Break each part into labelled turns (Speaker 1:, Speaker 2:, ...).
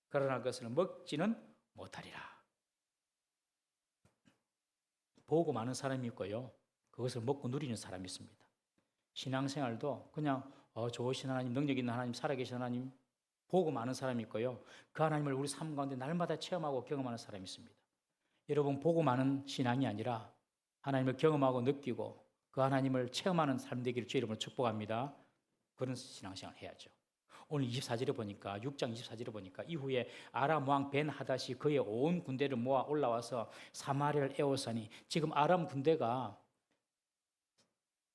Speaker 1: 그러나 그것을 먹지는 못하리라. 보고 많은 사람이 있고요, 그것을 먹고 누리는 사람이 있습니다. 신앙생활도 그냥 좋으신 하나님, 능력 있는 하나님, 살아계신 하나님 보고 많은 사람이 있고요, 그 하나님을 우리 삶 가운데 날마다 체험하고 경험하는 사람이 있습니다. 여러분, 보고 많은 신앙이 아니라 하나님을 경험하고 느끼고 그 하나님을 체험하는 삶 되기를 주의 이름으로 축복합니다. 그런 신앙생활을 해야죠. 오늘 24절에 보니까, 6장 24절에 보니까, 이후에 아람 왕 벤 하닷이 그의 온 군대를 모아 올라와서 사마리아를 에워싸니, 지금 아람 군대가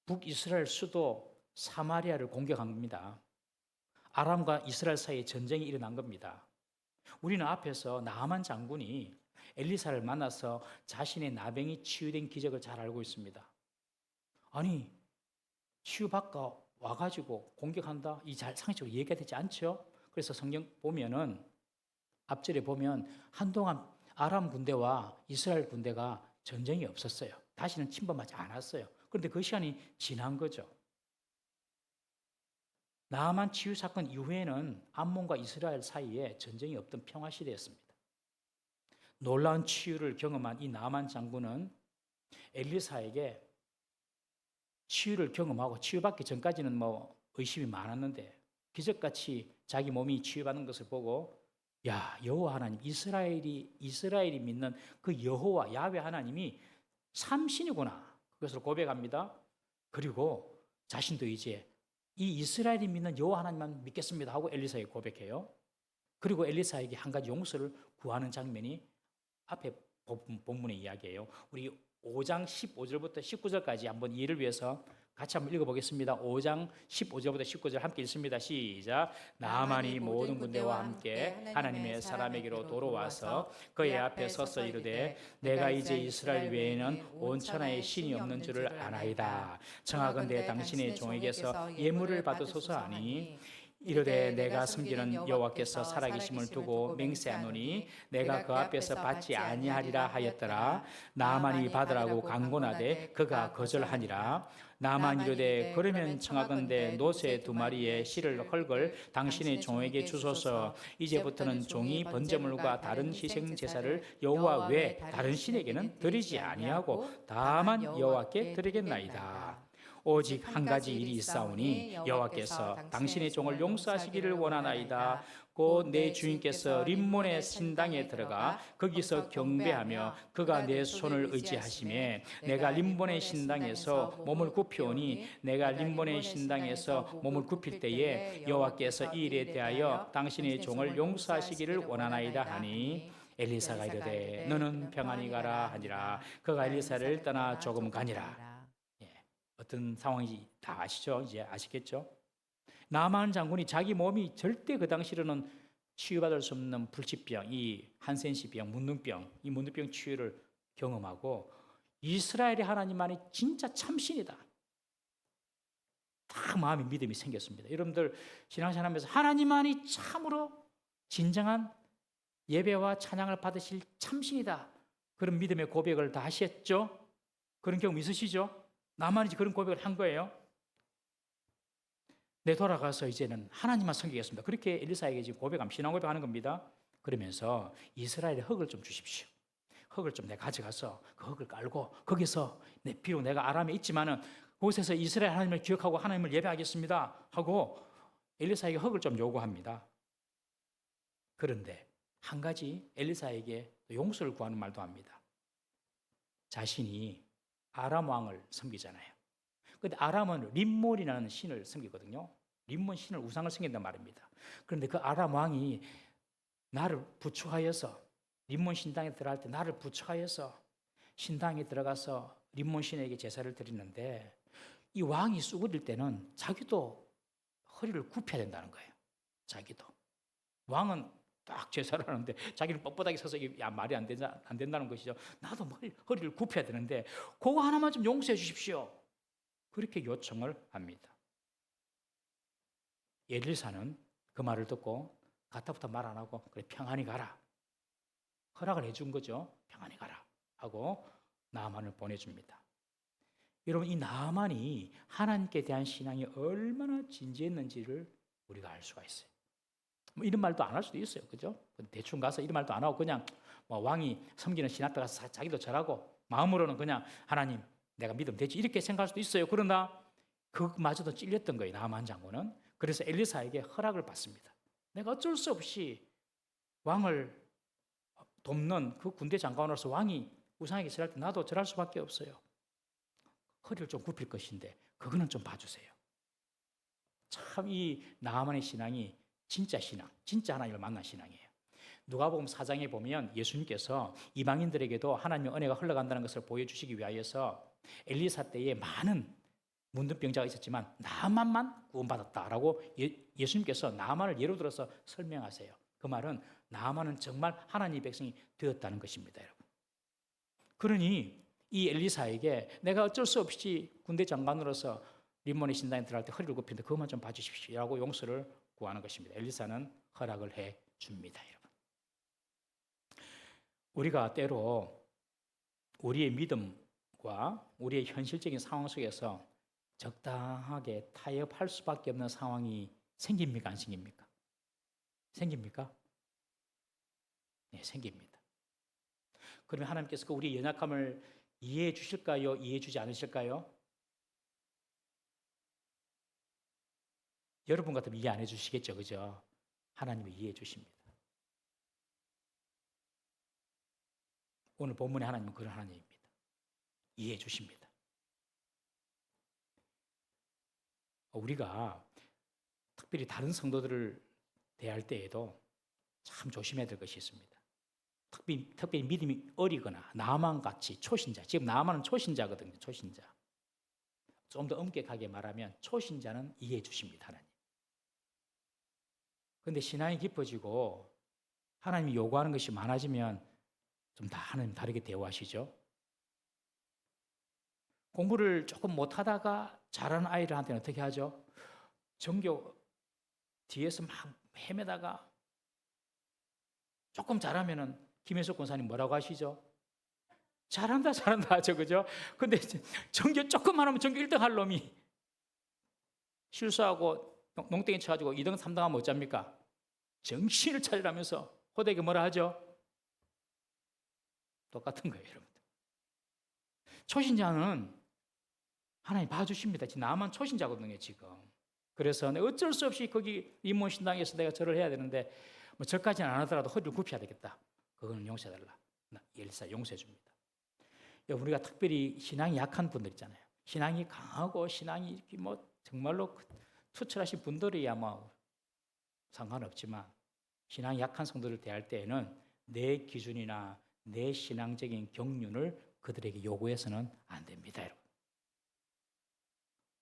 Speaker 1: 북이스라엘 수도 사마리아를 공격한 겁니다. 아람과 이스라엘 사이에 전쟁이 일어난 겁니다. 우리는 앞에서 나아만 장군이 엘리사를 만나서 자신의 나병이 치유된 기적을 잘 알고 있습니다. 아니, 치유받고 와가지고 공격한다? 이 잘 상식적으로 이해가 되지 않죠? 그래서 성경 보면은, 앞절에 보면 한동안 아람 군대와 이스라엘 군대가 전쟁이 없었어요. 다시는 침범하지 않았어요. 그런데 그 시간이 지난 거죠. 나아만 치유 사건 이후에는 암몬과 이스라엘 사이에 전쟁이 없던 평화 시대였습니다. 놀라운 치유를 경험한 이 나아만 장군은 엘리사에게 치유를 경험하고, 치유받기 전까지는 의심이 많았는데 기적같이 자기 몸이 치유받는 것을 보고, 야, 여호와 하나님, 이스라엘이 믿는 그 여호와 야훼 하나님이 참신이구나, 그것을 고백합니다. 그리고 자신도 이제 이 이스라엘이 믿는 여호와 하나님만 믿겠습니다 하고 엘리사에게 고백해요. 그리고 엘리사에게 한 가지 용서를 구하는 장면이 앞에 본문의 이야기예요. 우리 5장 15절부터 19절까지 한번 이해를 위해서 같이 한번 읽어보겠습니다. 5장 15절부터 19절 함께 읽습니다. 시작. 나아만이 모든 군대와 함께 하나님의 사람에게로 돌아와서 그의 앞에 서서 이르되, 내가 이제 이스라엘 외에는 온 천하에 신이 없는 줄을 아나이다. 청하건대 당신의 종에게서 예물을 받으소서 하니, 이르되 내가 섬기는 여호와께서 살아계심을 두고 맹세하노니 내가 그 앞에서 받지 아니하리라 하였더라. 나아만이 받으라고 강권하되 그가 거절하니라. 나아만 이르되, 그러면 청하건대 노새 2마리의 실을 헐걸 당신의 종에게 주소서. 이제부터는 종이 번제물과 다른 희생 제사를 여호와 외 다른 신에게는 드리지 아니하고 다만 여호와께 드리겠나이다. 오직 한 가지 일이 있사오니 여호와께서 당신의 종을 용서하시기를 원하나이다. 곧 내 주인께서 림몬의 신당에 들어가 거기서 경배하며 그가 내 손을 의지하심에 내가 림몬의 신당에서 몸을 굽히오니, 내가 림몬의 신당에서 몸을 굽힐 때에 여호와께서 이 일에 대하여 당신의 종을 용서하시기를 원하나이다 하니, 엘리사가 이르되 너는 평안히 가라 하니라. 그가 엘리사를 떠나 조금 가니라. 어떤 상황인지 다 아시죠? 이제 아시겠죠? 나아만 장군이 자기 몸이 절대 그 당시로는 치유받을 수 없는 불치병, 이 한센시병, 문둥병, 이 문둥병 치유를 경험하고, 이스라엘의 하나님만이 진짜 참신이다, 딱 마음의 믿음이 생겼습니다. 여러분들 신앙생활하면서 하나님만이 참으로 진정한 예배와 찬양을 받으실 참신이다, 그런 믿음의 고백을 다 하셨죠? 그런 경험 있으시죠? 나만이 그런 고백을 한 거예요. 내 돌아가서 이제는 하나님만 섬기겠습니다. 그렇게 엘리사에게 지금 고백하면 신앙 고백하는 겁니다. 그러면서 이스라엘의 흙을 좀 주십시오. 흙을 좀 내가 가져가서 그 흙을 깔고 거기서 비록 내가 아람에 있지만은 그곳에서 이스라엘 하나님을 기억하고 하나님을 예배하겠습니다 하고 엘리사에게 흙을 좀 요구합니다. 그런데 한 가지 엘리사에게 용서를 구하는 말도 합니다. 자신이 아람 왕을 섬기잖아요. 그런데 아람은 림몬이라는 신을 섬기거든요. 림몬 신을, 우상을 섬긴단 말입니다. 그런데 그 아람 왕이 나를 부축하여서, 림몬 신당에 들어갈 때 나를 부축하여서 신당에 들어가서 림몬 신에게 제사를 드리는데, 이 왕이 쑥어릴 때는 자기도 허리를 굽혀야 된다는 거예요. 자기도. 왕은 딱 제사를 하는데 자기는 뻣뻣하게 서서 말이 안 된다는 것이죠. 나도 허리를 굽혀야 되는데 그거 하나만 좀 용서해 주십시오. 그렇게 요청을 합니다. 엘리사는 그 말을 듣고 가타부터 말 안 하고, 그래 평안히 가라, 허락을 해준 거죠. 평안히 가라 하고 나아만을 보내줍니다. 여러분, 이 나아만이 하나님께 대한 신앙이 얼마나 진지했는지를 우리가 알 수가 있어요. 뭐 이런 말도 안 할 수도 있어요. 그죠? 대충 가서 이런 말도 안 하고 그냥 뭐 왕이 섬기는 신 앞에 가서 자기도 절하고 마음으로는 그냥 하나님 내가 믿으면 되지 이렇게 생각할 수도 있어요. 그러나 그마저도 찔렸던 거예요. 나만 장군은. 그래서 엘리사에게 허락을 받습니다. 내가 어쩔 수 없이 왕을 돕는 그 군대 장관으로서 왕이 우상에게 절할 때 나도 절할 수밖에 없어요. 허리를 좀 굽힐 것인데 그거는 좀 봐주세요. 참 이 나아만의 신앙이 진짜 신앙, 진짜 하나님을 만난 신앙이에요. 누가복음 4장에 보면 예수님께서 이방인들에게도 하나님의 은혜가 흘러간다는 것을 보여주시기 위하여서 엘리사 때에 많은 문둥병자가 있었지만 나만만 구원받았다라고 예수님께서 나만을 예로 들어서 설명하세요. 그 말은 나만은 정말 하나님의 백성이 되었다는 것입니다, 여러분. 그러니 이 엘리사에게 내가 어쩔 수 없이 군대 장관으로서 림몬의 신당에 들어갈 때 허리를 굽히는데 그것만 좀 봐주십시오라고 용서를 구하는 것입니다. 엘리사는 허락을 해 줍니다, 여러분. 우리가 때로 우리의 믿음과 우리의 현실적인 상황 속에서 적당하게 타협할 수밖에 없는 상황이 생깁니까? 안 생깁니까? 생깁니까? 네, 생깁니다. 그러면 하나님께서 그 우리의 연약함을 이해해 주실까요? 이해해 주지 않으실까요? 여러분 같으면 이해 안 해 주시겠죠, 그죠? 하나님이 이해해 주십니다. 오늘 본문의 하나님은 그런 하나님입니다. 이해해 주십니다. 우리가 특별히 다른 성도들을 대할 때에도 참 조심해야 될 것이 있습니다. 특별히 믿음이 어리거나 나만 같이 초신자, 지금 나만은 초신자거든요. 초신자. 좀 더 엄격하게 말하면 초신자는 이해해 주십니다, 하나님. 그런데 신앙이 깊어지고 하나님이 요구하는 것이 많아지면 좀 다 하나님 다르게 대우하시죠. 공부를 조금 못하다가 잘하는 아이들한테는 어떻게 하죠? 전교 뒤에서 막 헤매다가 조금 잘하면은 김혜숙 권사님 뭐라고 하시죠? 잘한다 하죠, 그죠? 근데 전교 조금만 하면 전교 1등 할 놈이 실수하고 농땡이 쳐가지고 2등, 3등 하면 어쩝니까? 정신을 차리라면서 호되게 뭐라 하죠? 똑같은 거예요, 여러분들. 초신자는 하나님 봐주십니다. 지금 나만 초신자거든요, 지금. 그래서 어쩔 수 없이 거기 임원 신당에서 내가 절을 해야 되는데 뭐 절까지는 안 하더라도 허리를 굽혀야 되겠다. 그거는 용서해달라. 엘리사 용서해 줍니다. 우리가 특별히 신앙이 약한 분들 있잖아요. 신앙이 강하고 신앙이 뭐 정말로 투철하신 분들이야 뭐 상관없지만 신앙이 약한 성도를 대할 때에는 내 기준이나 내 신앙적인 경륜을 그들에게 요구해서는 안 됩니다, 여러분.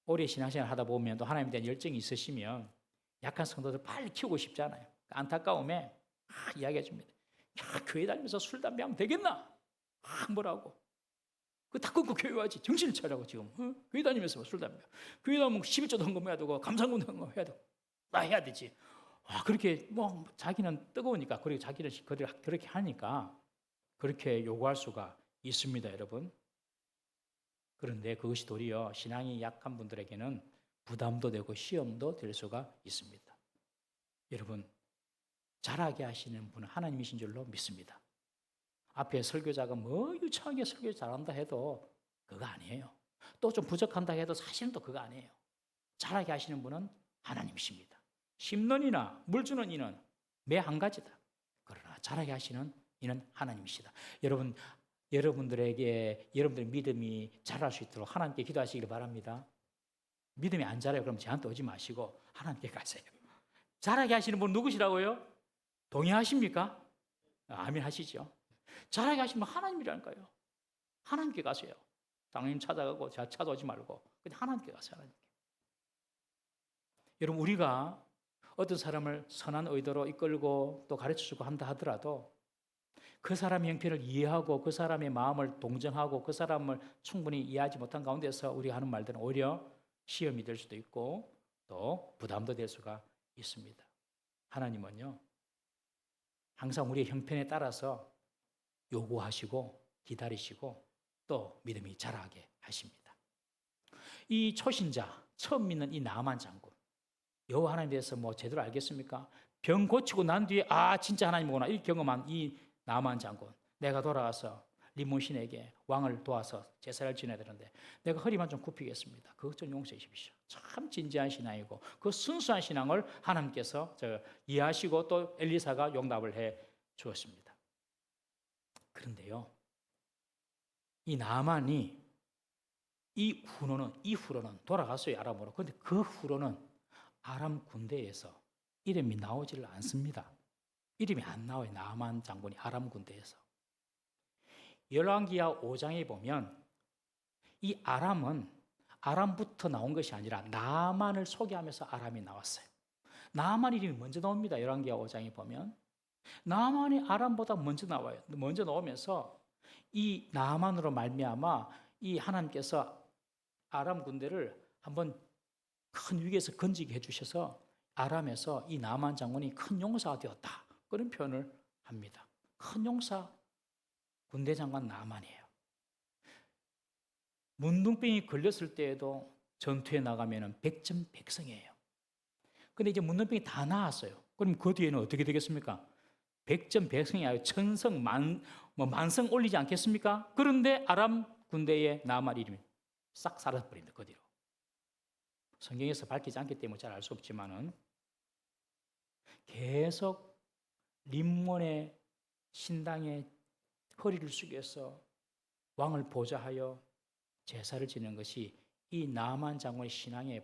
Speaker 1: 오래 신앙생활 하다 보면 또 하나님에 대한 열정이 있으시면 약한 성도들 빨리 키우고 싶잖아요. 안타까움에 이야기해 줍니다. 야, 교회 다니면서 술, 담배 하면 되겠나? 뭐라고? 다 끊고 교회 와야지. 정신을 차리라고 지금. 교회 다니면서 술, 담배. 교회 다니면 11조도 헌금해야 되고 감상군 헌금해야 되고 나 해야 되지. 그렇게 뭐 자기는 뜨거우니까 그리고 자기는 그렇게 하니까 그렇게 요구할 수가 있습니다, 여러분. 그런데 그것이 도리어 신앙이 약한 분들에게는 부담도 되고 시험도 될 수가 있습니다. 여러분, 잘하게 하시는 분은 하나님이신 줄로 믿습니다. 앞에 설교자가 뭐 유창하게 설교 잘한다 해도 그거 아니에요. 또 좀 부족한다 해도 사실은 또 그거 아니에요. 잘하게 하시는 분은 하나님이십니다. 심는 이나 물 주는 이는 매 한 가지다. 그러나 잘하게 하시는 이는 하나님이시다. 여러분들의 믿음이 자랄 수 있도록 하나님께 기도하시길 바랍니다. 믿음이 안 자라요. 그럼 저한테 오지 마시고 하나님께 가세요. 잘하게 하시는 분 누구시라고요? 동의하십니까? 아멘 하시죠. 잘하게 하시는 분 하나님이라니까요. 하나님께 가세요. 당연히 찾아가고 찾아오지 말고 그냥 하나님께 가세요. 하나님께. 여러분, 우리가 어떤 사람을 선한 의도로 이끌고 또 가르쳐주고 한다 하더라도 그 사람의 형편을 이해하고 그 사람의 마음을 동정하고 그 사람을 충분히 이해하지 못한 가운데서 우리가 하는 말들은 오히려 시험이 될 수도 있고 또 부담도 될 수가 있습니다. 하나님은요, 항상 우리의 형편에 따라서 요구하시고 기다리시고 또 믿음이 자라게 하십니다. 이 초신자, 처음 믿는 이 나아만 장군, 여호와 하나님에 대해서 뭐 제대로 알겠습니까? 병 고치고 난 뒤에 진짜 하나님이구나 이 경험한 이 나만 장군, 내가 돌아와서 리몬신에게 왕을 도와서 제사를 지내야 되는데 내가 허리만 좀 굽히겠습니다. 그것 좀 용서해 주십시오. 참 진지한 신앙이고 그 순수한 신앙을 하나님께서 이해하시고 또 엘리사가 용납을 해 주었습니다. 그런데요, 이 나만이 이후로는 돌아갔어요, 아람으로. 그런데 그 후로는 아람 군대에서 이름이 나오지를 않습니다. 이름이 안 나와요. 나만 장군이 아람 군대에서. 열왕기하 5장에 보면 이 아람부터 나온 것이 아니라 나만을 소개하면서 아람이 나왔어요. 나만 이름이 먼저 나옵니다. 열왕기하 5장에 보면 나만이 아람보다 먼저 나와요. 먼저 나오면서 이 나만으로 말미암아 이 하나님께서 아람 군대를 한번 큰 위기에서 건지게 해주셔서 아람에서 이 나만 장군이 큰 용사가 되었다. 그런 표현을 합니다. 큰 용사 군대 장관 나만이에요. 문둥병이 걸렸을 때에도 전투에 나가면 백전백승이에요. 근데 이제 문둥병이 다 나았어요. 그럼 그 뒤에는 어떻게 되겠습니까? 백전백승이 아니라 천성 만성 올리지 않겠습니까? 그런데 아람 군대의 나만 이름이 싹 사라져버립니다. 그 뒤로. 성경에서 밝히지 않기 때문에 잘 알 수 없지만은 계속 림몬의 신당에 허리를 숙여서 왕을 보좌하여 제사를 지내는 것이 이 나만 장군의 신앙에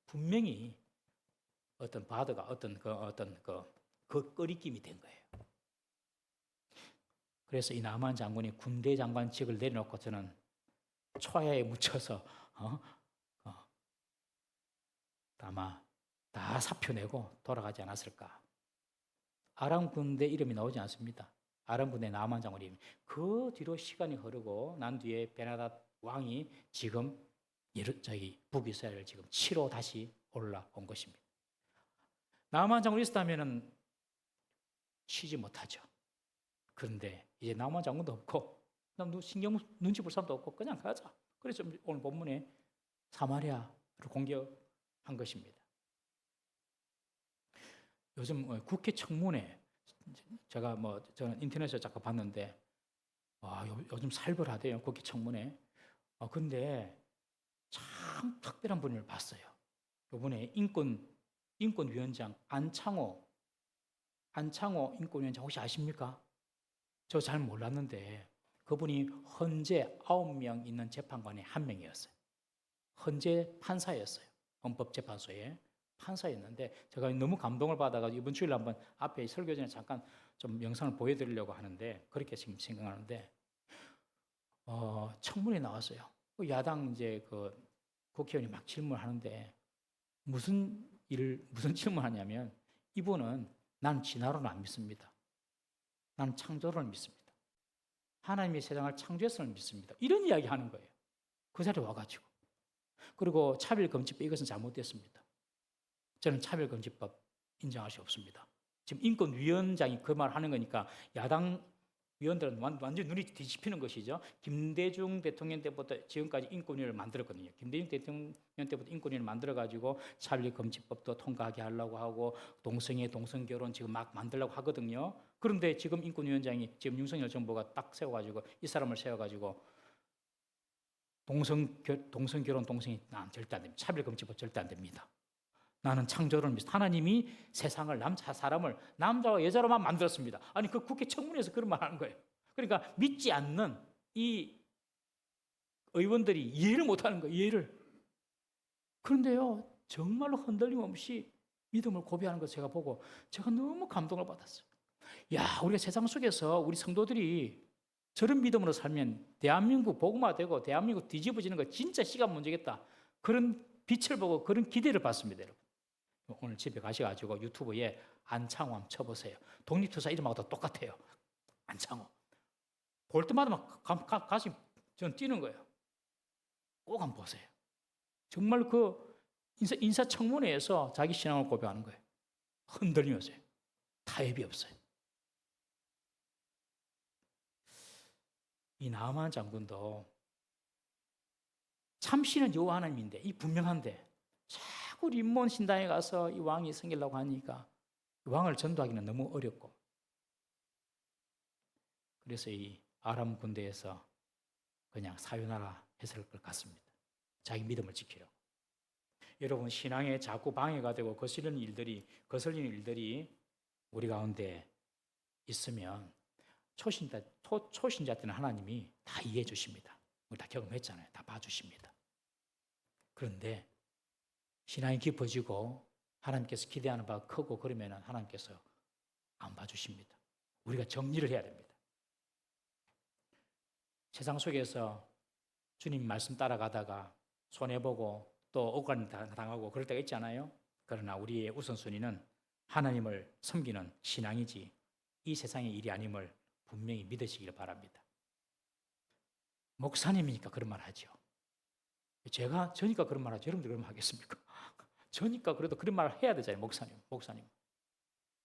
Speaker 1: 분명히 어떤 바드가 그 끄리낌이 된 거예요. 그래서 이 나만 장군이 군대 장관직을 내려놓고 저는 초야에 묻혀서 아마 다 사표내고 돌아가지 않았을까. 아람 군대 이름이 나오지 않습니다. 아람 군대 나만 장군 이름. 그 뒤로 시간이 흐르고 난 뒤에 베나닷 왕이 지금 북이스라엘을 지금 치러 다시 올라온 것입니다. 나만 장군이 있었다면 치지 못하죠. 그런데 이제 나만 장군도 없고 눈치 볼 사람도 없고 그냥 가자. 그래서 오늘 본문에 사마리아를 공격한 것입니다. 요즘 국회 청문회 저는 인터넷에서 잠깐 봤는데 요즘 살벌하대요, 국회 청문회. 근데 참 특별한 분을 봤어요. 이번에 인권위원장 안창호 인권위원장 혹시 아십니까? 저 잘 몰랐는데 그분이 헌재 9명 있는 재판관의 한 명이었어요. 헌재 판사였어요. 헌법재판소에 판사였는데 제가 너무 감동을 받아가지고 이번 주일에 한번 앞에 설교 전에 잠깐 좀 영상을 보여드리려고 하는데 그렇게 지금 생각하는데 청문회 나왔어요. 야당 이제 국회의원이 막 질문하는데 무슨 질문하냐면 이분은 난 진화론을 안 믿습니다. 난 창조론을 믿습니다. 하나님이 세상을 창조했음을 믿습니다. 이런 이야기 하는 거예요. 그 자리에 와가지고. 그리고 차별금지법 이것은 잘못됐습니다. 저는 차별금지법 인정할 수 없습니다. 지금 인권위원장이 그 말 하는 거니까 야당 위원들은 완전 눈이 뒤집히는 것이죠. 김대중 대통령 때부터 지금까지 인권위를 만들었거든요. 김대중 대통령 때부터 인권위를 만들어가지고 차별금지법도 통과하게 하려고 하고 동성결혼 지금 막 만들려고 하거든요. 그런데 지금 인권위원장이 지금 윤석열 정부가 딱 세워가지고 이 사람을 세워가지고 동성결혼 동성이 절대 안 됩니다. 차별금지법 절대 안 됩니다. 나는 창조를 믿습니다. 하나님이 세상을 사람을 남자와 여자로만 만들었습니다. 아니 그 국회 청문회에서 그런 말 하는 거예요. 그러니까 믿지 않는 이 의원들이 이해를 못하는 거예요. 이해를. 그런데요 정말로 흔들림 없이 믿음을 고백하는 것을 제가 보고 제가 너무 감동을 받았어요. 야, 우리가 세상 속에서 우리 성도들이 저런 믿음으로 살면 대한민국 복음화되고 대한민국 뒤집어지는 거 진짜 시간 문제겠다. 그런 빛을 보고 그런 기대를 받습니다, 여러분. 오늘 집에 가셔가지고 유튜브에 안창호 한번 쳐보세요. 독립투사 이름하고도 똑같아요. 안창호. 볼 때마다 막 가슴이 전 뛰는 거예요. 꼭 한번 보세요. 정말 그 인사청문회에서 자기 신앙을 고백하는 거예요. 흔들림이 없어요. 타협이 없어요. 이 나만 장군도 참신은 여호와 하나님인데 이 분명한데 자꾸 림몬 신당에 가서 이 왕이 생기려고 하니까 왕을 전도하기는 너무 어렵고, 그래서 이 아람 군대에서 그냥 사유나라 했을 것 같습니다. 자기 믿음을 지키려고. 여러분, 신앙에 자꾸 방해가 되고 거스르는 일들이 우리 가운데 있으면 초신자 때는 하나님이 다 이해해 주십니다. 우리 다 경험했잖아요. 다 봐주십니다. 그런데 신앙이 깊어지고 하나님께서 기대하는 바가 크고 그러면 하나님께서 안 봐주십니다. 우리가 정리를 해야 됩니다. 세상 속에서 주님 말씀 따라가다가 손해보고 또 억울 당하고 그럴 때가 있잖아요. 그러나 우리의 우선순위는 하나님을 섬기는 신앙이지 이 세상의 일이 아님을 분명히 믿으시길 바랍니다. 목사님이니까 그런 말 하죠. 저니까 그런 말 하죠. 여러분들 그런 말 하겠습니까? 저니까 그래도 그런 말 해야 되잖아요. 목사님.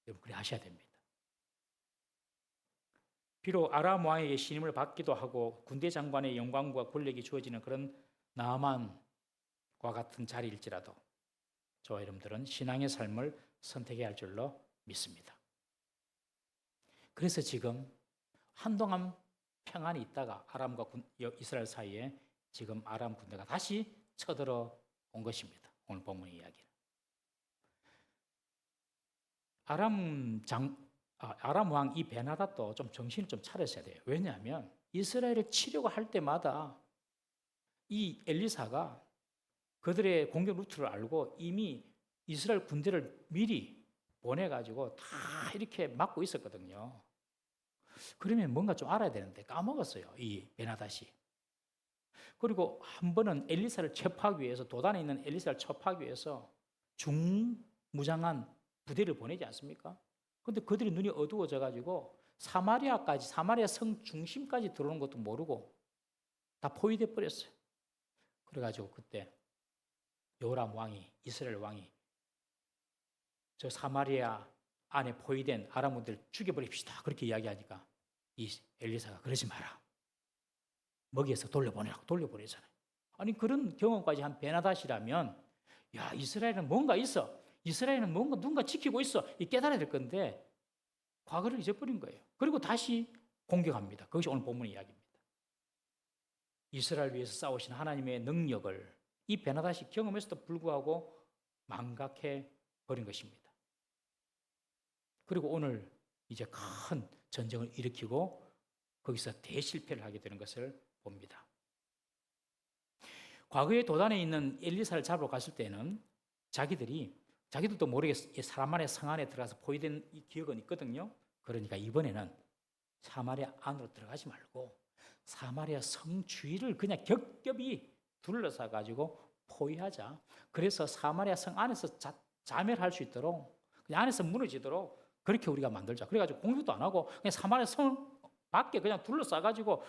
Speaker 1: 여러분 그래 하셔야 됩니다. 비록 아람 왕에게 신임을 받기도 하고 군대 장관의 영광과 권력이 주어지는 그런 나아만과 같은 자리일지라도 저와 여러분들은 신앙의 삶을 선택해야 할 줄로 믿습니다. 그래서 지금 한동안 평안이 있다가 아람과 이스라엘 사이에 지금 아람 군대가 다시 쳐들어 온 것입니다. 오늘 본문의 이야기는. 아람 왕 이 베나닷도 좀 정신을 좀 차렸어야 돼요. 왜냐하면 이스라엘을 치려고 할 때마다 이 엘리사가 그들의 공격 루트를 알고 이미 이스라엘 군대를 미리 보내가지고 다 이렇게 막고 있었거든요. 그러면 뭔가 좀 알아야 되는데 까먹었어요. 이 베나닷이. 그리고 한 번은 엘리사를 첩하기 위해서 도단에 있는 엘리사를 첩하기 위해서 중무장한 부대를 보내지 않습니까? 그런데 그들이 눈이 어두워져 가지고 사마리아 성 중심까지 들어오는 것도 모르고 다 포위돼 버렸어요. 그래가지고 그때 요람 왕이 이스라엘 왕이 저 사마리아 안에 포위된 아람군들 죽여버립시다 그렇게 이야기하니까 이 엘리사가 그러지 마라. 먹이에서 돌려보내잖아요. 아니 그런 경험까지 한 베나닷이라면 야 이스라엘은 뭔가 있어. 이스라엘은 뭔가 누군가 지키고 있어. 이 깨달아야 될 건데 과거를 잊어버린 거예요. 그리고 다시 공격합니다. 그것이 오늘 본문의 이야기입니다. 이스라엘 위해서 싸우신 하나님의 능력을 이 베나닷이 경험했음에도 불구하고 망각해 버린 것입니다. 그리고 오늘 이제 큰 전쟁을 일으키고 거기서 대실패를 하게 되는 것을 봅니다. 과거에 도단에 있는 엘리사를 잡으러 갔을 때는 자기들도 모르게 사마리아 성 안에 들어가서 포위된 기억은 있거든요. 그러니까 이번에는 사마리아 안으로 들어가지 말고 사마리아 성 주위를 그냥 겹겹이 둘러싸 가지고 포위하자. 그래서 사마리아 성 안에서 자멸할 수 있도록 그냥 안에서 무너지도록 그렇게 우리가 만들자. 그래가지고 공격도 안 하고 그냥 사마리아 성 밖에 그냥 둘러싸 가지고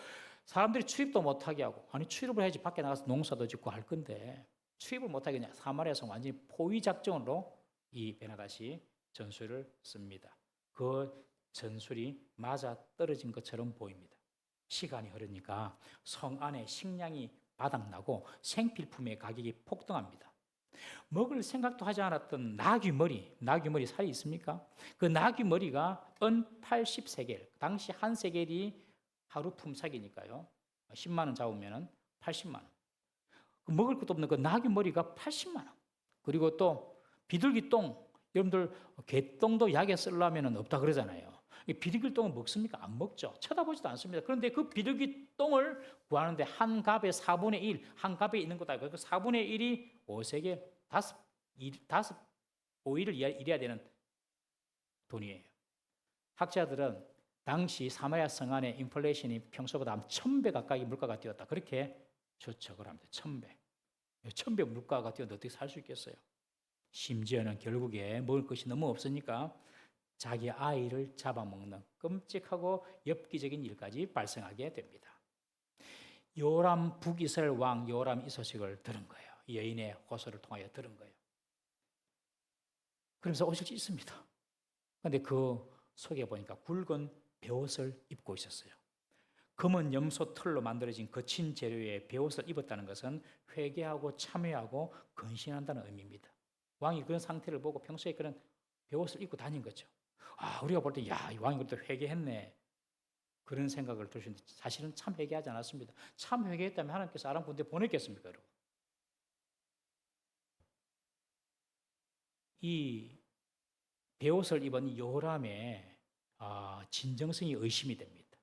Speaker 1: 사람들이 출입도 못하게 하고 아니 출입을 해야지 밖에 나가서 농사도 짓고 할 건데 출입을 못하게 그냥 사마리아 성 완전히 포위 작전으로 이 베나닷이 전술을 씁니다. 그 전술이 맞아 떨어진 것처럼 보입니다. 시간이 흐르니까 성 안에 식량이 바닥나고 생필품의 가격이 폭등합니다. 먹을 생각도 하지 않았던 나귀머리 살이 있습니까? 그 나귀머리가 은 80세겔, 당시 한 세겔이 하루 품삯이니까요. 10만 원 잡으면 80만 원. 먹을 것도 없는 그 나귀머리가 80만 원. 그리고 또 비둘기똥, 여러분들 개똥도 약에 쓰려면 없다 그러잖아요. 비둘기똥은 먹습니까? 안 먹죠. 쳐다보지도 않습니다. 그런데 그 비둘기똥을 구하는데 한 갑의 4분의 1, 한 갑에 있는 거다. 그 4분의 1이 5세겔, 5일을 일해야 되는 돈이에요. 학자들은 당시 사마리아 성 안에 인플레이션이 평소보다 한 1000배 가까이 물가가 뛰었다. 그렇게 추측을 합니다. 1000배. 1000배 물가가 뛰었는데 어떻게 살 수 있겠어요? 심지어는 결국에 먹을 것이 너무 없으니까 자기 아이를 잡아먹는 끔찍하고 엽기적인 일까지 발생하게 됩니다. 북이스라엘 왕 요람이 이 소식을 들은 거예요. 여인의 호소를 통하여 들은 거예요. 그러면서 오실 수 있습니다. 그런데 그 속에 보니까 굵은 베옷을 입고 있었어요. 검은 염소 털로 만들어진 거친 재료의 베옷을 입었다는 것은 회개하고 참회하고 근신한다는 의미입니다. 왕이 그런 상태를 보고 평소에 그런 베옷을 입고 다닌 거죠. 우리가 볼 때 이 왕이 그래도 회개했네. 그런 생각을 들 수 있는데 사실은 참 회개하지 않았습니다. 참 회개했다면 하나님께서 아람 군대 보냈겠습니까, 여러분? 이 베옷을 입은 이 여호람의 진정성이 의심이 됩니다.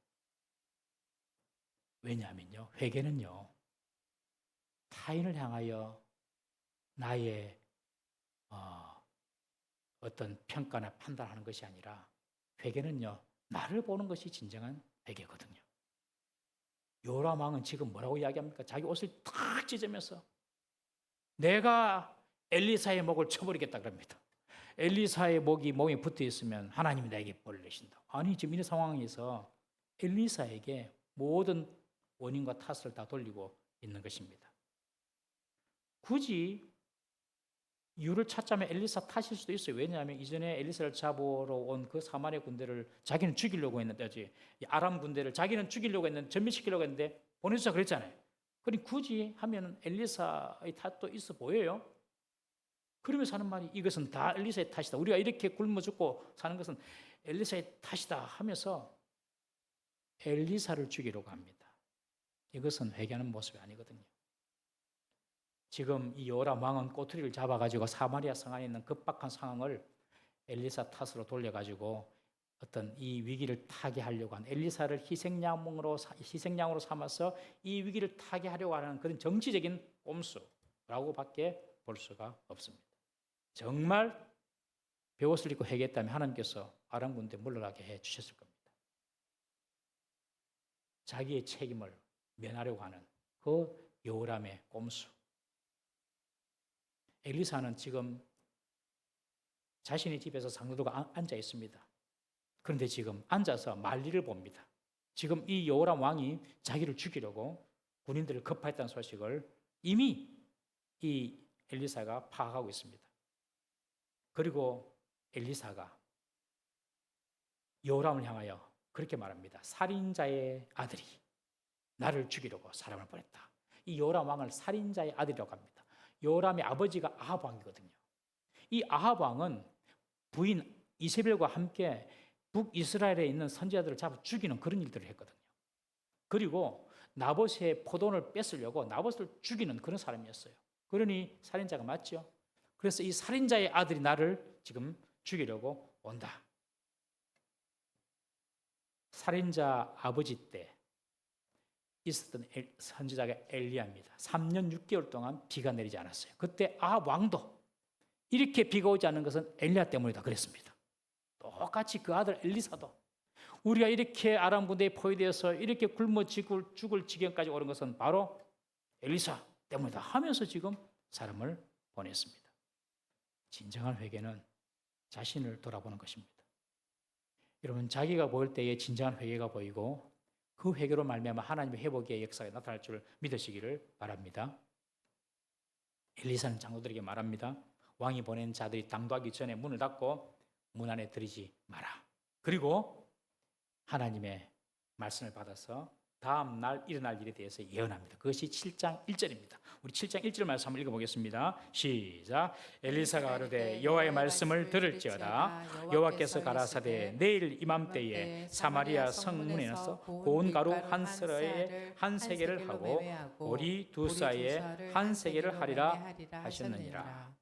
Speaker 1: 왜냐하면요, 회개는요, 타인을 향하여 나의 어떤 평가나 판단하는 것이 아니라 회개는요, 나를 보는 것이 진정한 회개거든요. 요람 왕은 지금 뭐라고 이야기합니까? 자기 옷을 탁 찢으면서 내가 엘리사의 목을 쳐버리겠다 그럽니다. 엘리사의 목이 몸에 붙어 있으면 하나님이 나에게 벌을 내신다. 아니, 지금 이 상황에서 엘리사에게 모든 원인과 탓을 다 돌리고 있는 것입니다. 굳이 이유를 찾자면 엘리사 탓일 수도 있어요. 왜냐하면 이전에 엘리사를 잡으러 온 그 사마리아 군대를 자기는 죽이려고 했는데, 아람 군대를 자기는 죽이려고 했는데, 전멸시키려고 했는데 보내주자 그랬잖아요. 그러니 굳이 하면 엘리사의 탓도 있어 보여요. 그러면서 하는 말이 이것은 다 엘리사의 탓이다. 우리가 이렇게 굶어 죽고 사는 것은 엘리사의 탓이다 하면서 엘리사를 죽이려고 합니다. 이것은 회개하는 모습이 아니거든요. 지금 이 요람 왕은 꼬투리를 잡아가지고 사마리아 성 안에 있는 급박한 상황을 엘리사 탓으로 돌려가지고 어떤 이 위기를 타개하려고 하는, 엘리사를 희생양으로 삼아서 이 위기를 타개하려고 하는 그런 정치적인 꼼수라고밖에 볼 수가 없습니다. 정말 베옷을 입고 회개했다면 하나님께서 아람 군대 물러나게 해 주셨을 겁니다. 자기의 책임을 면하려고 하는 그 여호람의 꼼수. 엘리사는 지금 자신의 집에서 상도도가 앉아 있습니다. 그런데 지금 앉아서 말리를 봅니다. 지금 이 여호람 왕이 자기를 죽이려고 군인들을 급파했다는 소식을 이미 이 엘리사가 파악하고 있습니다. 그리고 엘리사가 여호람을 향하여 그렇게 말합니다. 살인자의 아들이 나를 죽이려고 사람을 보냈다. 이 여호람 왕을 살인자의 아들이라고 합니다. 여호람의 아버지가 아합 왕이거든요. 이 아합 왕은 부인 이세벨과 함께 북이스라엘에 있는 선지자들을 잡아 죽이는 그런 일들을 했거든요. 그리고 나봇의 포도원을 뺏으려고 나봇을 죽이는 그런 사람이었어요. 그러니 살인자가 맞죠. 그래서 이 살인자의 아들이 나를 지금 죽이려고 온다. 살인자 아버지 때 있었던 선지자가 엘리야입니다. 3년 6개월 동안 비가 내리지 않았어요. 그때 아합 왕도 이렇게 비가 오지 않는 것은 엘리야 때문이다 그랬습니다. 똑같이 그 아들 엘리사도 우리가 이렇게 아람 군대에 포위되어서 이렇게 굶어 죽을 지경까지 오른 것은 바로 엘리사 때문이다 하면서 지금 사람을 보냈습니다. 진정한 회개는 자신을 돌아보는 것입니다. 여러분, 자기가 보일 때에 진정한 회개가 보이고 그 회개로 말미암아 하나님의 회복의 역사가 나타날 줄 믿으시기를 바랍니다. 엘리사는 장로들에게 말합니다. 왕이 보낸 자들이 당도하기 전에 문을 닫고 문 안에 들이지 마라. 그리고 하나님의 말씀을 받아서 다음 날 일어날 일에 대해서 예언합니다. 그것이 7장 1절입니다. 우리 7장 1절 말씀 한번 읽어보겠습니다. 시작. 엘리사가 가로되 여호와의 말씀을 들을지어다. 여호와께서 가라사대 내일 이맘때에 사마리아 성문에서 고운 가루 한 스러에 한 세겔을 하고 보리 두 쌀에 한 세겔을 하리라 하셨느니라.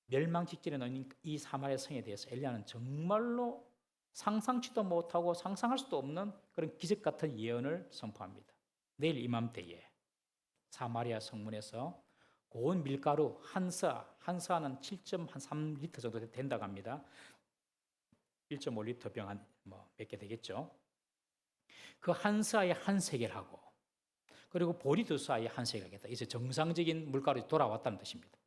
Speaker 1: 멸망 직전에 놓인 이 사마리아 성에 대해서 엘리야는 정말로 상상치도 못하고 상상할 수도 없는 그런 기적 같은 예언을 선포합니다. 내일 이맘때에 사마리아 성문에서 고운 밀가루 한 서는 7.3리터 정도 된다고 합니다. 1.5리터 병 몇 개 되겠죠. 그 한 서에 한 세겔하고 그리고 보리 두 서에 한 세겔하겠다. 이제 정상적인 물가로 돌아왔다는 뜻입니다.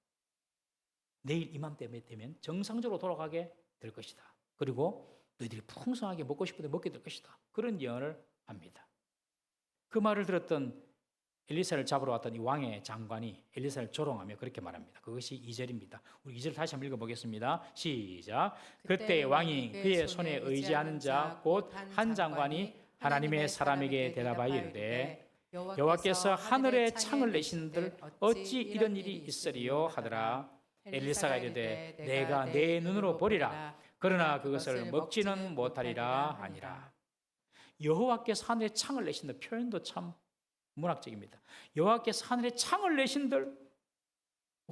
Speaker 1: 내일 이맘때 되면 정상적으로 돌아가게 될 것이다. 그리고 너희들이 풍성하게 먹고 싶을 때 먹게 될 것이다. 그런 예언을 합니다. 그 말을 들었던 엘리사를 잡으러 왔던 이 왕의 장관이 엘리사를 조롱하며 그렇게 말합니다. 그것이 2절입니다. 우리 2절 다시 한번 읽어보겠습니다. 시작. 그때 왕이 그의 손에 의지하는 자 곧 한 장관이 하나님의 사람에게 대답하여 이르되 여호와께서 하늘에 창을 내신들 어찌 이런 일이 있으리요 하더라. 엘리사가 이르되 내가 내 눈으로 보리라. 그러나 그것을 먹지는 못하리라 하니라. 여호와께서 하늘에 창을 내신들, 표현도 참 문학적입니다. 여호와께서 하늘에 창을 내신들,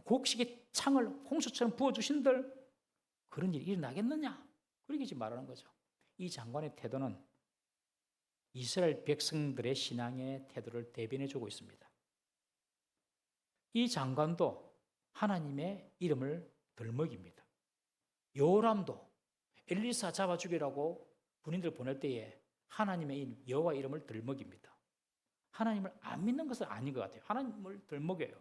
Speaker 1: 곡식의 창을 홍수처럼 부어주신들, 그런 일이 일어나겠느냐? 그렇게 지금 말하는 거죠. 이 장관의 태도는 이스라엘 백성들의 신앙의 태도를 대변해 주고 있습니다. 이 장관도 하나님의 이름을 덜먹입니다. 요람도 엘리사 잡아 죽이라고 군인들 보낼 때에 하나님의 이름, 여호와 이름을 덜먹입니다. 하나님을 안 믿는 것은 아닌 것 같아요. 하나님을 덜먹여요.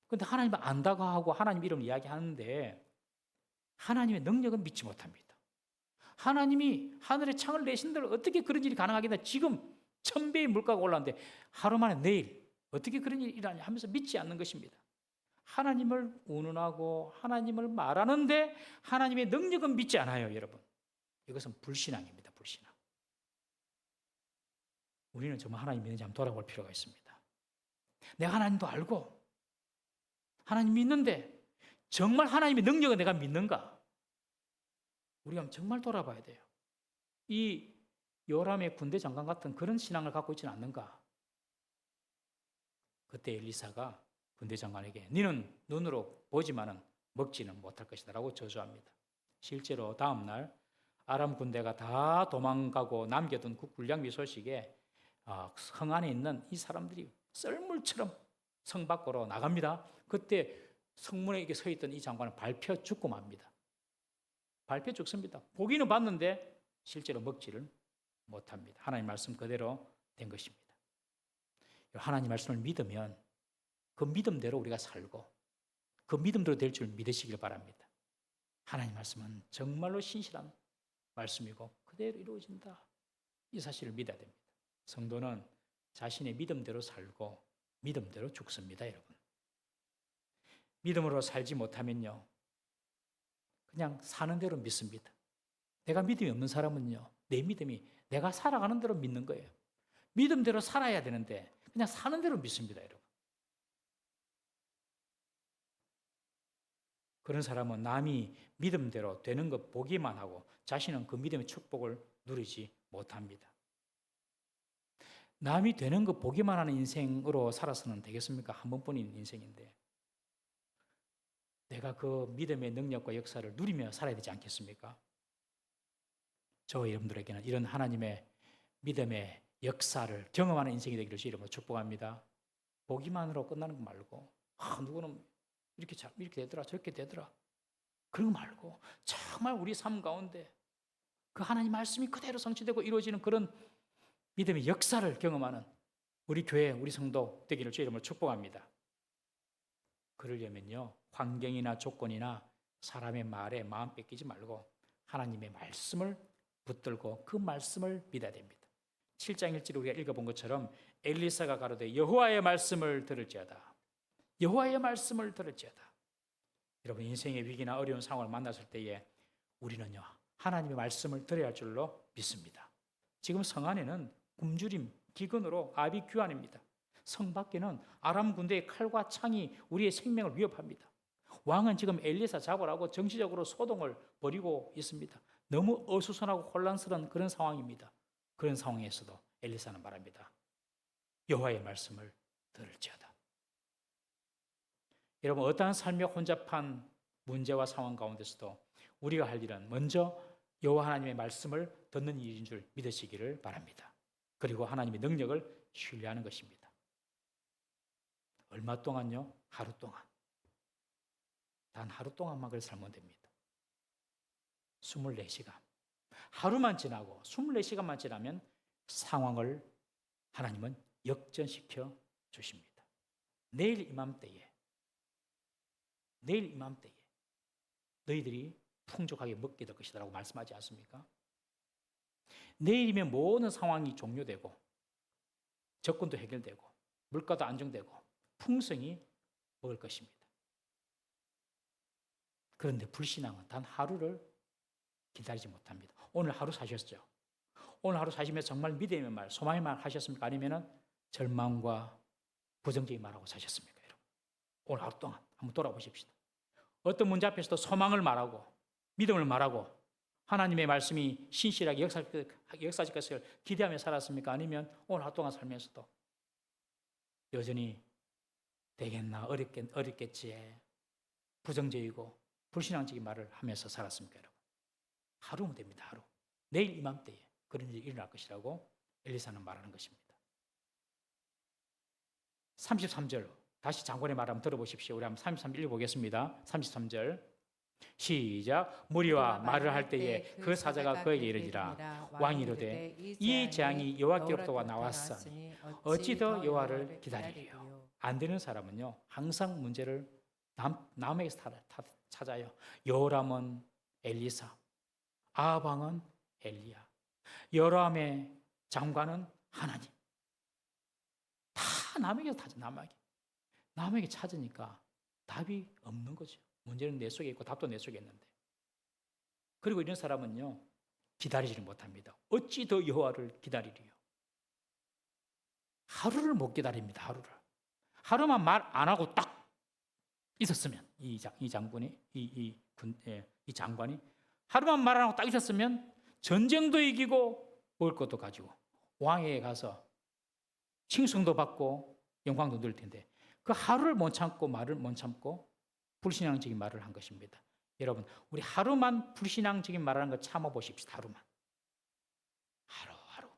Speaker 1: 그런데 하나님을 안다고 하고 하나님 이름을 이야기하는데 하나님의 능력은 믿지 못합니다. 하나님이 하늘에 창을 내신들 어떻게 그런 일이 가능하겠나? 지금 1000배의 물가가 올랐는데 하루 만에 내일 어떻게 그런 일이 일어나냐 하면서 믿지 않는 것입니다. 하나님을 운운하고 하나님을 말하는데 하나님의 능력은 믿지 않아요, 여러분. 이것은 불신앙입니다, 불신앙. 우리는 정말 하나님 믿는지 한번 돌아볼 필요가 있습니다. 내가 하나님도 알고 하나님 믿는데 정말 하나님의 능력을 내가 믿는가? 우리가 정말 돌아봐야 돼요. 이 요람의 군대 장관 같은 그런 신앙을 갖고 있지는 않는가? 그때 엘리사가 군대 장관에게 너는 눈으로 보지만은 먹지는 못할 것이다 라고 저주합니다. 실제로 다음 날 아람 군대가 다 도망가고 남겨둔 그 군량미 소식에 성 안에 있는 이 사람들이 썰물처럼 성 밖으로 나갑니다. 그때 성문에 이렇게 서 있던 이 장관은 밟혀 죽고 맙니다. 밟혀 죽습니다. 보기는 봤는데 실제로 먹지를 못합니다. 하나님 말씀 그대로 된 것입니다. 하나님 말씀을 믿으면 그 믿음대로 우리가 살고 그 믿음대로 될 줄 믿으시길 바랍니다. 하나님 말씀은 정말로 신실한 말씀이고 그대로 이루어진다. 이 사실을 믿어야 됩니다. 성도는 자신의 믿음대로 살고 믿음대로 죽습니다, 여러분. 믿음으로 살지 못하면요, 그냥 사는 대로 믿습니다. 내가 믿음이 없는 사람은요, 내 믿음이 내가 살아가는 대로 믿는 거예요. 믿음대로 살아야 되는데 그냥 사는 대로 믿습니다, 여러분. 그런 사람은 남이 믿음대로 되는 것 보기만 하고 자신은 그 믿음의 축복을 누리지 못합니다. 남이 되는 것 보기만 하는 인생으로 살아서는 되겠습니까? 한 번뿐인 인생인데 내가 그 믿음의 능력과 역사를 누리며 살아야 되지 않겠습니까? 저와 여러분들에게는 이런 하나님의 믿음의 역사를 경험하는 인생이 되기를 주 이름으로 축복합니다. 보기만으로 끝나는 거 말고 누구는 이렇게 되더라 저렇게 되더라 그런 거 말고 정말 우리 삶 가운데 그 하나님 말씀이 그대로 성취되고 이루어지는 그런 믿음의 역사를 경험하는 우리 교회, 우리 성도 되기를 주 이름으로 축복합니다. 그러려면요, 환경이나 조건이나 사람의 말에 마음 뺏기지 말고 하나님의 말씀을 붙들고 그 말씀을 믿어야 됩니다. 7장 1절을 우리가 읽어본 것처럼 엘리사가 가로되 여호와의 말씀을 들을지어다. 여호와의 말씀을 들을지어다. 여러분, 인생의 위기나 어려운 상황을 만났을 때에 우리는요, 하나님의 말씀을 들어야 할 줄로 믿습니다. 지금 성 안에는 굶주림, 기근으로 압이 규환입니다. 성 밖에는 아람 군대의 칼과 창이 우리의 생명을 위협합니다. 왕은 지금 엘리사 잡으라고 정치적으로 소동을 벌이고 있습니다. 너무 어수선하고 혼란스러운 그런 상황입니다. 그런 상황에서도 엘리사는 말합니다. 여호와의 말씀을 들을지어다. 여러분, 어떠한 삶의 혼잡한 문제와 상황 가운데서도 우리가 할 일은 먼저 여호와 하나님의 말씀을 듣는 일인 줄 믿으시기를 바랍니다. 그리고 하나님의 능력을 신뢰하는 것입니다. 얼마 동안요? 하루 동안. 단 하루 동안만 그렇게 살면 됩니다. 24시간. 하루만 지나고 24시간만 지나면 상황을 하나님은 역전시켜 주십니다. 내일 이맘때에 너희들이 풍족하게 먹게 될 것이다 라고 말씀하지 않습니까? 내일이면 모든 상황이 종료되고 적군도 해결되고 물가도 안정되고 풍성이 먹을 것입니다. 그런데 불신앙은 단 하루를 기다리지 못합니다. 오늘 하루 사셨죠? 오늘 하루 사시면서 정말 믿음의 말, 소망의 말 하셨습니까? 아니면 절망과 부정적인 말하고 사셨습니까, 여러분? 오늘 하루 동안 한번 돌아보십시다. 어떤 문제 앞에서도 소망을 말하고 믿음을 말하고 하나님의 말씀이 신실하게 역사할 것을 기대하며 살았습니까? 아니면 오늘 하루 동안 살면서도 여전히 되겠나 어렵겠지 부정적이고 불신앙적인 말을 하면서 살았습니까? 여러분? 하루면 됩니다. 하루. 내일 이맘때에 그런 일이 일어날 것이라고 엘리사는 말하는 것입니다. 33절 다시 장관의 말 한번 들어보십시오. 우리 한번 33절 읽어보겠습니다. 33절 시작. 무리와 말을 할 때에 그 사자가 그에게 이르니라. 왕이 이르되 이 재앙이 여호와께로부터 나왔으니 어찌 더 여호와를 기다리리요. 안 되는 사람은요 항상 문제를 남에게서 찾아요. 여호람은 엘리사, 아합 왕은 엘리야, 여호람의 장관은 하나님. 다 남에게서 찾아. 남에게 찾으니까 답이 없는 거죠. 문제는 내 속에 있고 답도 내 속에 있는데. 그리고 이런 사람은요 기다리지를 못합니다. 어찌 더 여호와를 기다리리요. 하루를 못 기다립니다. 하루만 말 안 하고 딱 있었으면 이 장관이 이 장관이 하루만 말 안 하고 딱 있었으면 전쟁도 이기고 먹을 것도 가지고 왕에게 가서 칭송도 받고 영광도 누릴 텐데 그 하루를 못 참고 말을 못 참고 불신앙적인 말을 한 것입니다. 여러분, 우리 하루만 불신앙적인 말을 하는 거 참아 보십시오. 하루만. 하루.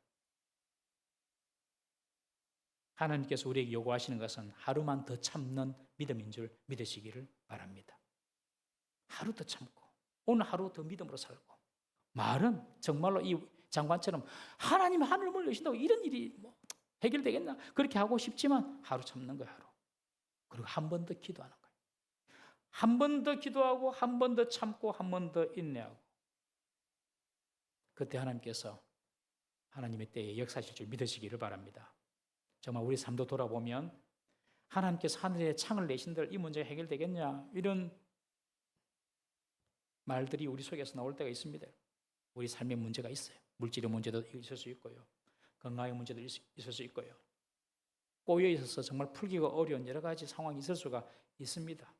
Speaker 1: 하나님께서 우리에게 요구하시는 것은 하루만 더 참는 믿음인 줄 믿으시기를 바랍니다. 하루 더 참고 오늘 하루 더 믿음으로 살고 말은 정말로 이 장관처럼 하나님 하늘을 여신다고 이런 일이 해결되겠나? 그렇게 하고 싶지만 하루 참는 거예요. 하루. 그리고 한 번 더 기도하는 거예요. 한 번 더 기도하고 한 번 더 참고 한 번 더 인내하고 그때 하나님께서 하나님의 때에 역사하실 줄 믿으시기를 바랍니다. 정말 우리 삶도 돌아보면 하나님께서 하늘에 창을 내신들 이 문제가 해결되겠냐 이런 말들이 우리 속에서 나올 때가 있습니다. 우리 삶에 문제가 있어요. 물질의 문제도 있을 수 있고요. 건강의 문제도 있을 수 있고요. 꼬여 있어서 정말 풀기가 어려운 여러 가지 상황이 있을 수가 있습니다.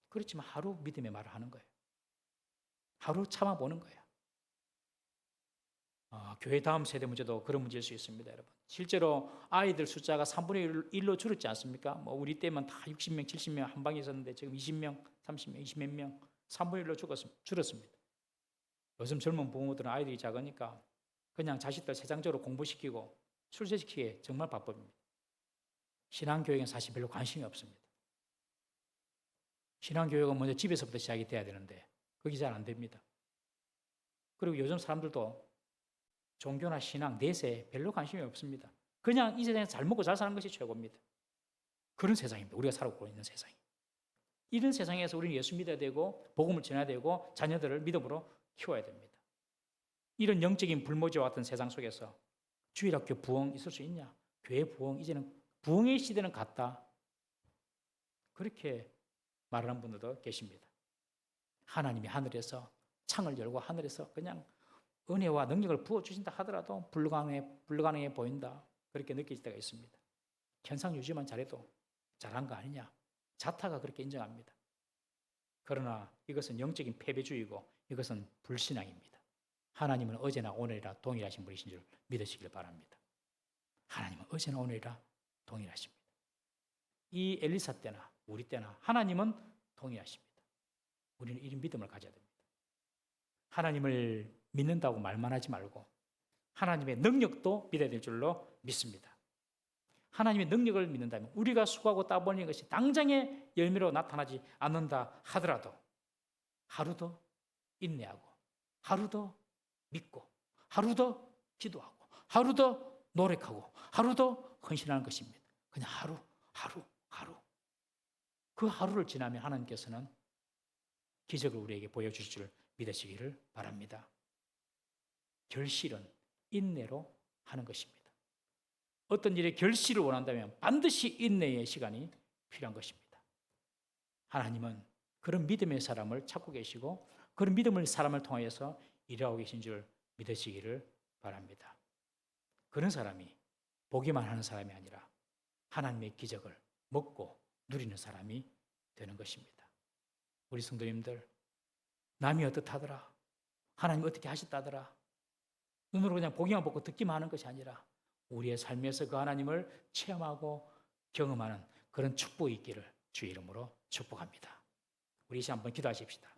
Speaker 1: 그렇지만 하루 믿음의 말을 하는 거예요. 하루 참아보는 거예요. 교회 다음 세대 문제도 그런 문제일 수 있습니다, 여러분. 실제로 아이들 숫자가 3분의 1로 줄었지 않습니까? 우리 때만 다 60명, 70명 한 방에 있었는데 지금 20명, 30명, 20몇 명, 3분의 1로 줄었습니다. 요즘 젊은 부모들은 아이들이 작으니까 그냥 자식들 세상적으로 공부시키고 출세시키기에 정말 바쁩니다. 신앙교육은 사실 별로 관심이 없습니다. 신앙교육은 먼저 집에서부터 시작이 돼야 되는데 그게 잘 안 됩니다. 그리고 요즘 사람들도 종교나 신앙, 내세에 별로 관심이 없습니다. 그냥 이 세상에서 잘 먹고 잘 사는 것이 최고입니다. 그런 세상입니다. 우리가 살고 있는 세상이. 이런 세상에서 우리는 예수 믿어야 되고 복음을 전해야 되고 자녀들을 믿음으로 키워야 됩니다. 이런 영적인 불모지와 같은 세상 속에서 주일학교 부흥 있을 수 있냐? 교회 부흥, 이제는 부흥의 시대는 갔다. 그렇게 말하는 분들도 계십니다. 하나님이 하늘에서 창을 열고 하늘에서 그냥 은혜와 능력을 부어주신다 하더라도 불가능해 보인다. 그렇게 느낄 때가 있습니다. 현상 유지만 잘해도 잘한 거 아니냐. 자타가 그렇게 인정합니다. 그러나 이것은 영적인 패배주의고 이것은 불신앙입니다. 하나님은 어제나 오늘이라 동일하신 분이신 줄 믿으시길 바랍니다. 하나님은 어제나 오늘이라 동일하십니다. 이 엘리사 때나 우리 때나 하나님은 동일하십니다. 우리는 이런 믿음을 가져야 됩니다. 하나님을 믿는다고 말만 하지 말고 하나님의 능력도 믿어야 될 줄로 믿습니다. 하나님의 능력을 믿는다면 우리가 수고하고 따버리는 것이 당장의 열매로 나타나지 않는다 하더라도 하루 더 인내하고 하루 더 믿고 하루 더 기도하고 하루 더 노력하고 하루 더 헌신하는 것입니다. 그냥 하루 그 하루를 지나면 하나님께서는 기적을 우리에게 보여주실 줄 믿으시기를 바랍니다. 결실은 인내로 하는 것입니다. 어떤 일에 결실을 원한다면 반드시 인내의 시간이 필요한 것입니다. 하나님은 그런 믿음의 사람을 찾고 계시고 그런 믿음의 사람을 통하여서 일하고 계신 줄 믿으시기를 바랍니다. 그런 사람이 보기만 하는 사람이 아니라 하나님의 기적을 먹고 누리는 사람이 되는 것입니다. 우리 성도님들, 남이 어떻다더라, 하나님 어떻게 하셨다더라, 눈으로 그냥 보기만 보고 듣기만 하는 것이 아니라 우리의 삶에서 그 하나님을 체험하고 경험하는 그런 축복이 있기를 주의 이름으로 축복합니다. 우리 이제 한번 기도하십시다.